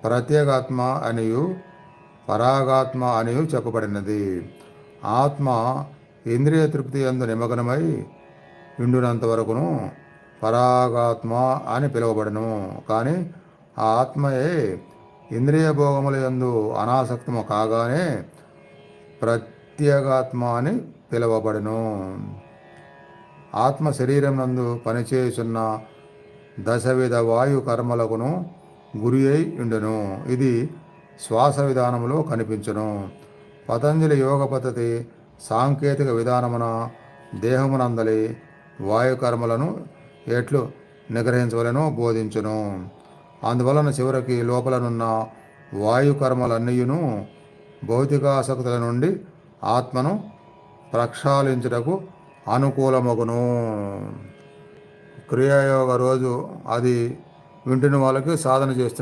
ప్రత్యేగాత్మ అనియు పరాగాత్మ అనియు చెప్పబడినది. ఆత్మ ఇంద్రియ తృప్తి యందు నిమగ్నమై ఉండునంత వరకును పరాగాత్మ అని పిలువబడును. కానీ ఆ ఆత్మయే ఇంద్రియ భోగముల యందు అనాసక్తము కాగానే ప్రత్యేగాత్మ అని పిలువబడును. ఆత్మ శరీరం నందు పనిచేయుచున్న దశవిధ వాయు కర్మలకును గురి అయి ఉండును. ఇది శ్వాస విధానములో కనిపించును. పతంజలి యోగ పద్ధతి సాంకేతిక విధానమున దేహమునందలి వాయుకర్మలను ఎట్లు నిగ్రహించవలెనో బోధించును. అందువలన చివరికి లోపలనున్న వాయుకర్మలన్నీయును భౌతికాసక్తుల నుండి ఆత్మను ప్రక్షాళించుటకు అనుకూలమగును. క్రియాయోగ రోజు అది వింటున్న వాళ్ళకి సాధన చేస్తున్న